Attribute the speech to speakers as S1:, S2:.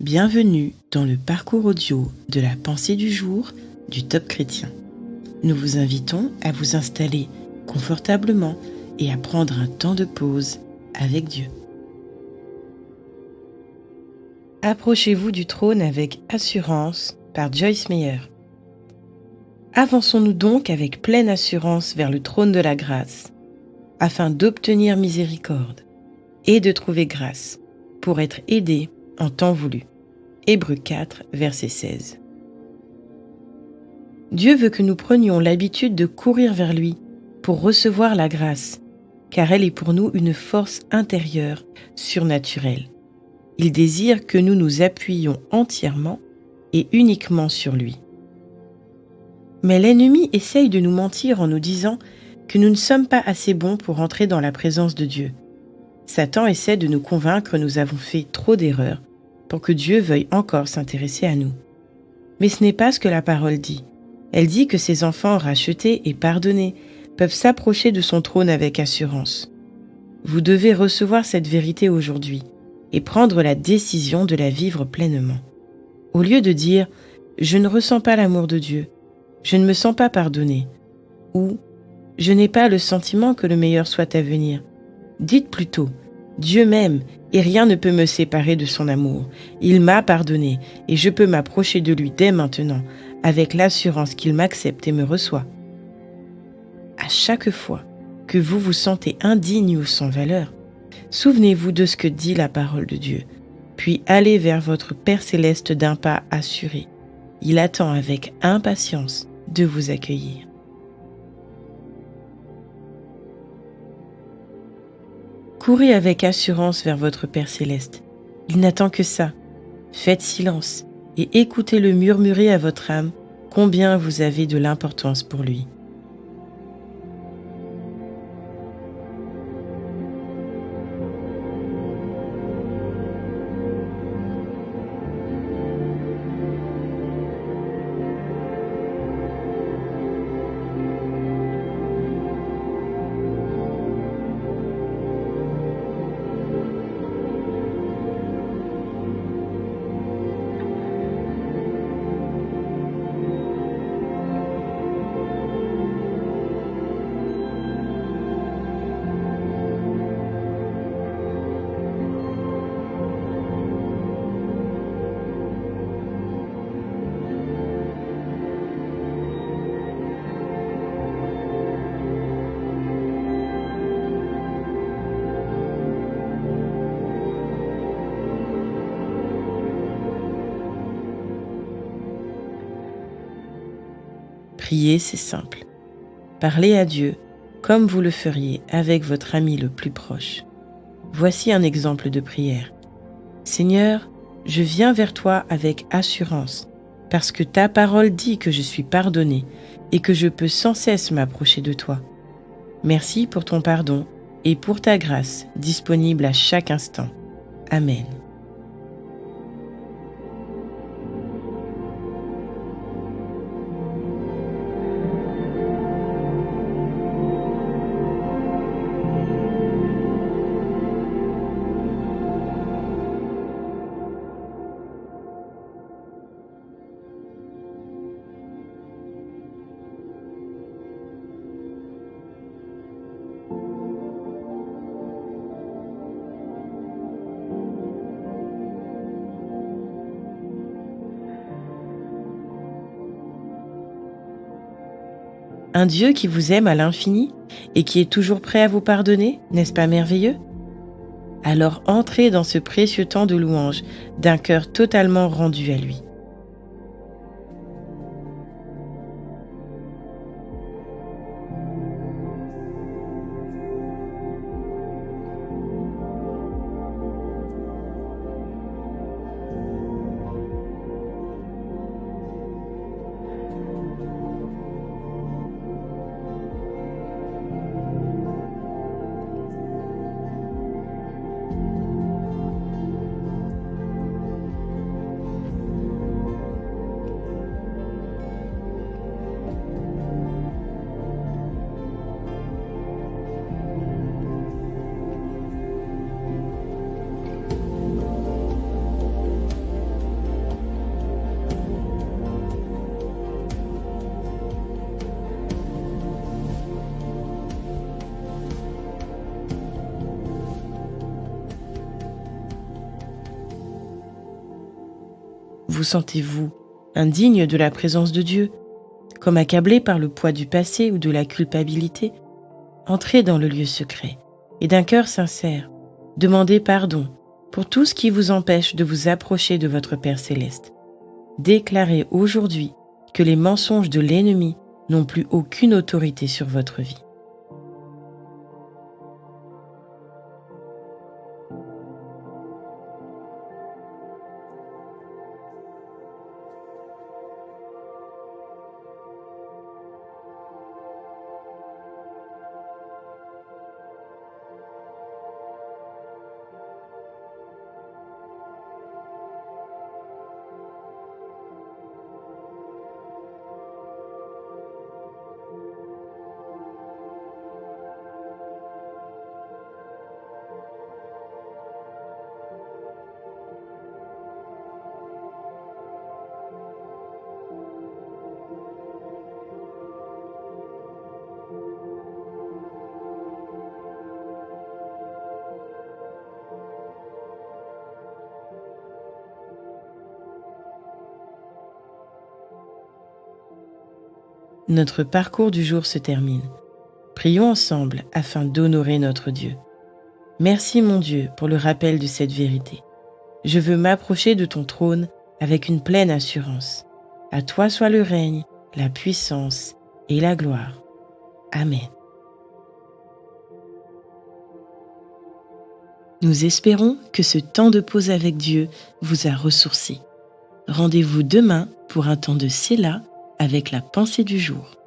S1: Bienvenue dans le parcours audio de la pensée du jour du Top Chrétien. Nous vous invitons à vous installer confortablement et à prendre un temps de pause avec Dieu. Approchez-vous du trône avec assurance par Joyce Meyer. Avançons-nous donc avec pleine assurance vers le trône de la grâce, afin d'obtenir miséricorde et de trouver grâce pour être aidés en temps voulu. Hébreux 4, verset 16. Dieu veut que nous prenions l'habitude de courir vers lui pour recevoir la grâce, car elle est pour nous une force intérieure, surnaturelle. Il désire que nous nous appuyions entièrement et uniquement sur lui. Mais l'ennemi essaye de nous mentir en nous disant que nous ne sommes pas assez bons pour entrer dans la présence de Dieu. Satan essaie de nous convaincre que nous avons fait trop d'erreurs pour que Dieu veuille encore s'intéresser à nous. Mais ce n'est pas ce que la parole dit. Elle dit que ses enfants rachetés et pardonnés peuvent s'approcher de son trône avec assurance. Vous devez recevoir cette vérité aujourd'hui et prendre la décision de la vivre pleinement. Au lieu de dire « Je ne ressens pas l'amour de Dieu »,« Je ne me sens pas pardonné » ou « Je n'ai pas le sentiment que le meilleur soit à venir », dites plutôt « Dieu m'aime et rien ne peut me séparer de son amour. Il m'a pardonné et je peux m'approcher de lui dès maintenant avec l'assurance qu'il m'accepte et me reçoit. » À chaque fois que vous vous sentez indigne ou sans valeur, souvenez-vous de ce que dit la parole de Dieu, puis allez vers votre Père céleste d'un pas assuré. Il attend avec impatience de vous accueillir. Courez avec assurance vers votre Père céleste. Il n'attend que ça. Faites silence et écoutez-le murmurer à votre âme combien vous avez de l'importance pour lui. Prier, c'est simple. Parlez à Dieu comme vous le feriez avec votre ami le plus proche. Voici un exemple de prière. Seigneur, je viens vers toi avec assurance, parce que ta parole dit que je suis pardonné et que je peux sans cesse m'approcher de toi. Merci pour ton pardon et pour ta grâce disponible à chaque instant. Amen. Un Dieu qui vous aime à l'infini et qui est toujours prêt à vous pardonner, n'est-ce pas merveilleux? Alors entrez dans ce précieux temps de louange d'un cœur totalement rendu à lui. Vous sentez-vous indigne de la présence de Dieu, comme accablé par le poids du passé ou de la culpabilité? Entrez dans le lieu secret et d'un cœur sincère, demandez pardon pour tout ce qui vous empêche de vous approcher de votre Père céleste. Déclarez aujourd'hui que les mensonges de l'ennemi n'ont plus aucune autorité sur votre vie. Notre parcours du jour se termine. Prions ensemble afin d'honorer notre Dieu. Merci mon Dieu pour le rappel de cette vérité. Je veux m'approcher de ton trône avec une pleine assurance. À toi soit le règne, la puissance et la gloire. Amen. Nous espérons que ce temps de pause avec Dieu vous a ressourci. Rendez-vous demain pour un temps de Séla avec la pensée du jour.